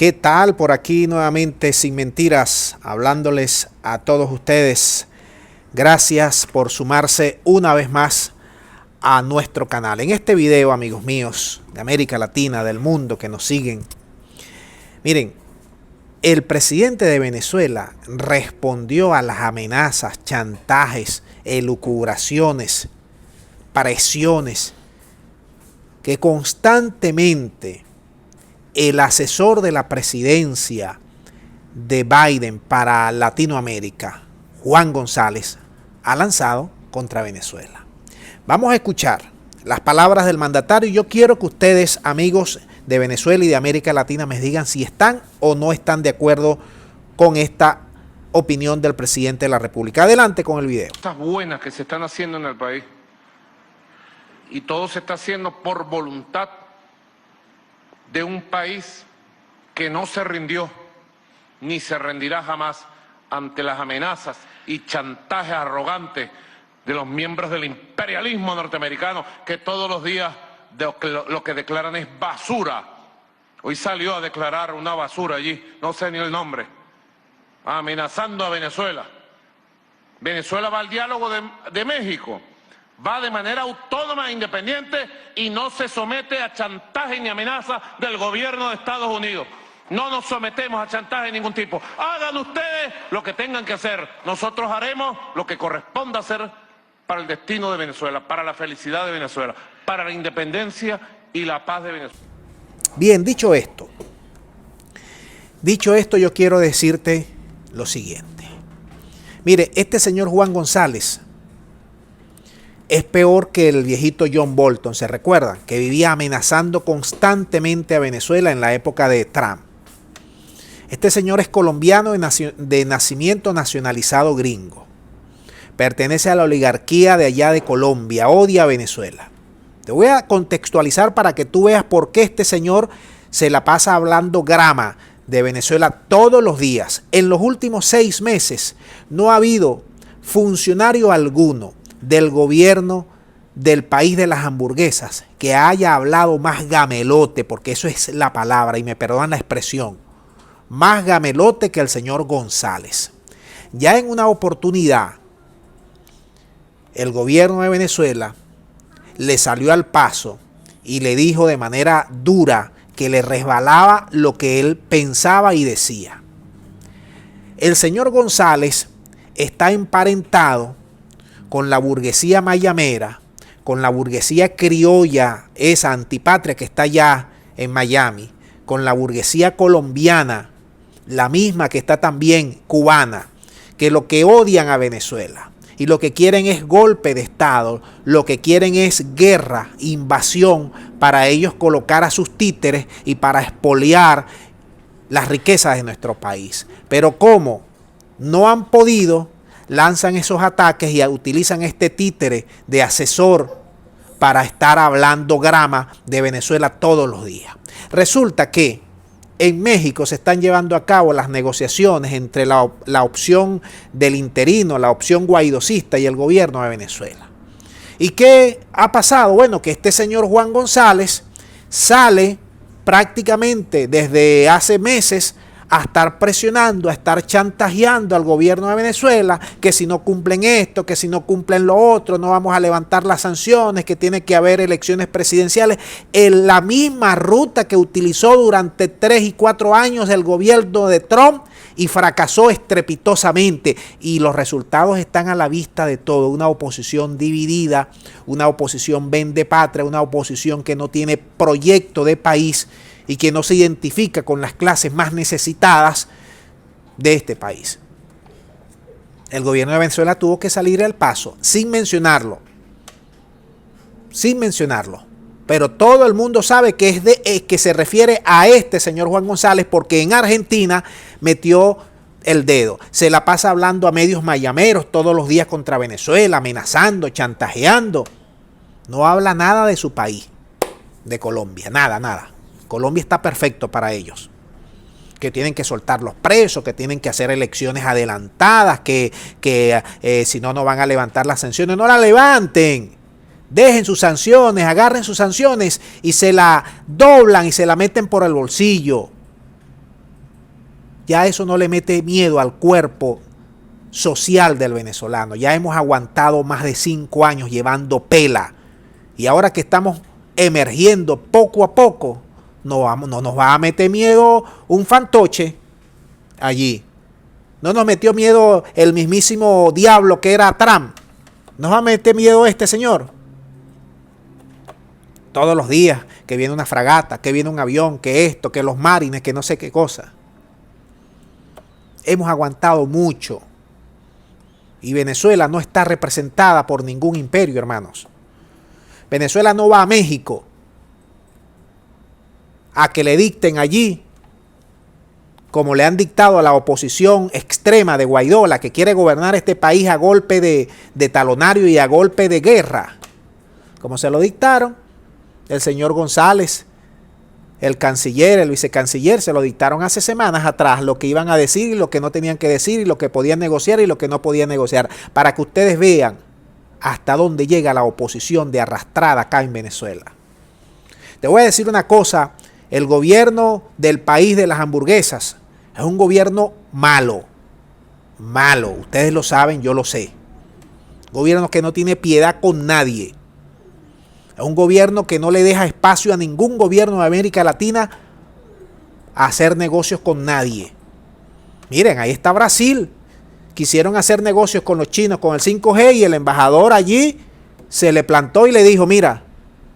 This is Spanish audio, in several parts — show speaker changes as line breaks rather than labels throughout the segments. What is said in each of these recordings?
¿Qué tal? Por aquí nuevamente Sin Mentiras, hablándoles a todos ustedes. Gracias por sumarse una vez más a nuestro canal. En este video, amigos míos, de América Latina, del mundo, que nos siguen. Miren, el presidente de Venezuela respondió a las amenazas, chantajes, elucubraciones, presiones que constantemente el asesor de la presidencia de Biden para Latinoamérica, Juan González, ha lanzado contra Venezuela. Vamos a escuchar las palabras del mandatario y yo quiero que ustedes, amigos de Venezuela y de América Latina, me digan si están o no están de acuerdo con esta opinión del presidente de la República. Adelante con el video.
Cosas buenas que se están haciendo en el país y todo se está haciendo por voluntad de un país que no se rindió ni se rendirá jamás ante las amenazas y chantajes arrogantes de los miembros del imperialismo norteamericano que todos los días lo que declaran es basura. Hoy salió a declarar una basura allí, no sé ni el nombre, amenazando a Venezuela. Venezuela va al diálogo de México, va de manera autónoma e independiente y no se somete a chantaje ni amenaza del gobierno de Estados Unidos. No nos sometemos a chantaje de ningún tipo. Hagan ustedes lo que tengan que hacer. Nosotros haremos lo que corresponda hacer para el destino de Venezuela, para la felicidad de Venezuela, para la independencia y la paz de Venezuela.
Bien, dicho esto, yo quiero decirte lo siguiente. Mire, este señor Juan González es peor que el viejito John Bolton, ¿se recuerdan? Que vivía amenazando constantemente a Venezuela en la época de Trump. Este señor es colombiano de nacimiento, nacionalizado gringo. Pertenece a la oligarquía de allá de Colombia, odia a Venezuela. Te voy a contextualizar para que tú veas por qué este señor se la pasa hablando grama de Venezuela todos los días. En los últimos 6 meses no ha habido funcionario alguno del gobierno del país de las hamburguesas que haya hablado más gamelote, porque eso es la palabra y me perdonan la expresión, más gamelote que el señor González. Ya en una oportunidad el gobierno de Venezuela le salió al paso y le dijo de manera dura que le resbalaba lo que él pensaba y decía. El señor González está emparentado con la burguesía mayamera, con la burguesía criolla, esa antipatria que está allá en Miami, con la burguesía colombiana, la misma que está también cubana, que lo que odian a Venezuela y lo que quieren es golpe de Estado, lo que quieren es guerra, invasión, para ellos colocar a sus títeres y para expoliar las riquezas de nuestro país. Pero como no han podido, lanzan esos ataques y utilizan este títere de asesor para estar hablando grama de Venezuela todos los días. Resulta que en México se están llevando a cabo las negociaciones entre la opción del interino, la opción guaidocista y el gobierno de Venezuela. ¿Y qué ha pasado? Bueno, que este señor Juan González sale prácticamente desde hace meses a estar presionando, a estar chantajeando al gobierno de Venezuela, que si no cumplen esto, que si no cumplen lo otro, no vamos a levantar las sanciones, que tiene que haber elecciones presidenciales, en la misma ruta que utilizó durante 3 y 4 años el gobierno de Trump y fracasó estrepitosamente. Y los resultados están a la vista de todo. Una oposición dividida, una oposición vendepatria, una oposición que no tiene proyecto de país y que no se identifica con las clases más necesitadas de este país. El gobierno de Venezuela tuvo que salir al paso, sin mencionarlo, pero todo el mundo sabe que que se refiere a este señor Juan González, porque en Argentina metió el dedo. Se la pasa hablando a medios mayameros todos los días contra Venezuela, amenazando, chantajeando. No habla nada de su país, de Colombia, nada. Colombia está perfecto para ellos. Que tienen que soltar los presos, que tienen que hacer elecciones adelantadas, que si no, no van a levantar las sanciones. No la levanten. Dejen sus sanciones, agarren sus sanciones y se la doblan y se la meten por el bolsillo. Ya eso no le mete miedo al cuerpo social del venezolano. Ya hemos aguantado más de 5 años llevando pela. Y ahora que estamos emergiendo poco a poco, no nos va a meter miedo un fantoche allí. No nos metió miedo el mismísimo diablo que era Trump. Nos va a meter miedo este señor. Todos los días que viene una fragata, que viene un avión, que esto, que los marines, que no sé qué cosa. Hemos aguantado mucho. Y Venezuela no está representada por ningún imperio, hermanos. Venezuela no va a México a que le dicten allí, como le han dictado a la oposición extrema de Guaidó, la que quiere gobernar este país a golpe de talonario y a golpe de guerra. Como se lo dictaron el señor González, el canciller, el vicecanciller, se lo dictaron hace semanas atrás, lo que iban a decir y lo que no tenían que decir y lo que podían negociar y lo que no podían negociar, para que ustedes vean hasta dónde llega la oposición de arrastrada acá en Venezuela. Te voy a decir una cosa, el gobierno del país de las hamburguesas es un gobierno malo, malo, ustedes lo saben, yo lo sé. Gobierno que no tiene piedad con nadie. Es un gobierno que no le deja espacio a ningún gobierno de América Latina a hacer negocios con nadie. Miren, ahí está Brasil. Quisieron hacer negocios con los chinos, con el 5G, y el embajador allí se le plantó y le dijo, mira,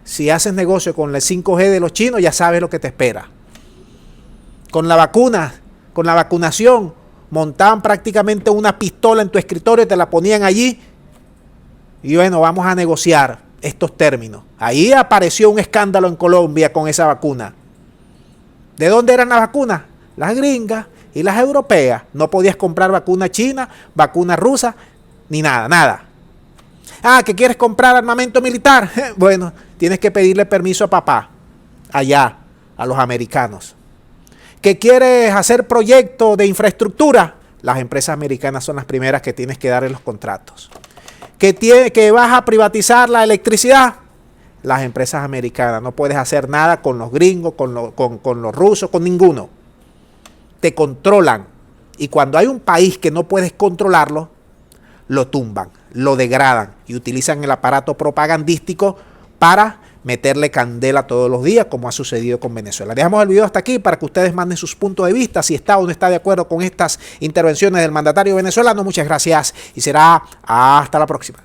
si haces negocio con el 5G de los chinos, ya sabes lo que te espera. Con la vacuna, con la vacunación, montaban prácticamente una pistola en tu escritorio y te la ponían allí. Y bueno, vamos a negociar estos términos. Ahí apareció un escándalo en Colombia con esa vacuna. ¿De dónde eran las vacunas? Las gringas y las europeas. No podías comprar vacuna china, vacuna rusa, ni nada, nada. Ah, ¿que quieres comprar armamento militar? Bueno, tienes que pedirle permiso a papá, allá, a los americanos. ¿Que quieres hacer proyectos de infraestructura? Las empresas americanas son las primeras que tienes que darle los contratos. ¿Que vas a privatizar la electricidad? Las empresas americanas. No puedes hacer nada con los gringos, con los rusos, con ninguno. Te controlan. Y cuando hay un país que no puedes controlarlo, lo tumban, lo degradan y utilizan el aparato propagandístico para meterle candela todos los días, como ha sucedido con Venezuela. Dejamos el video hasta aquí para que ustedes manden sus puntos de vista, si está o no está de acuerdo con estas intervenciones del mandatario venezolano. Muchas gracias y será hasta la próxima.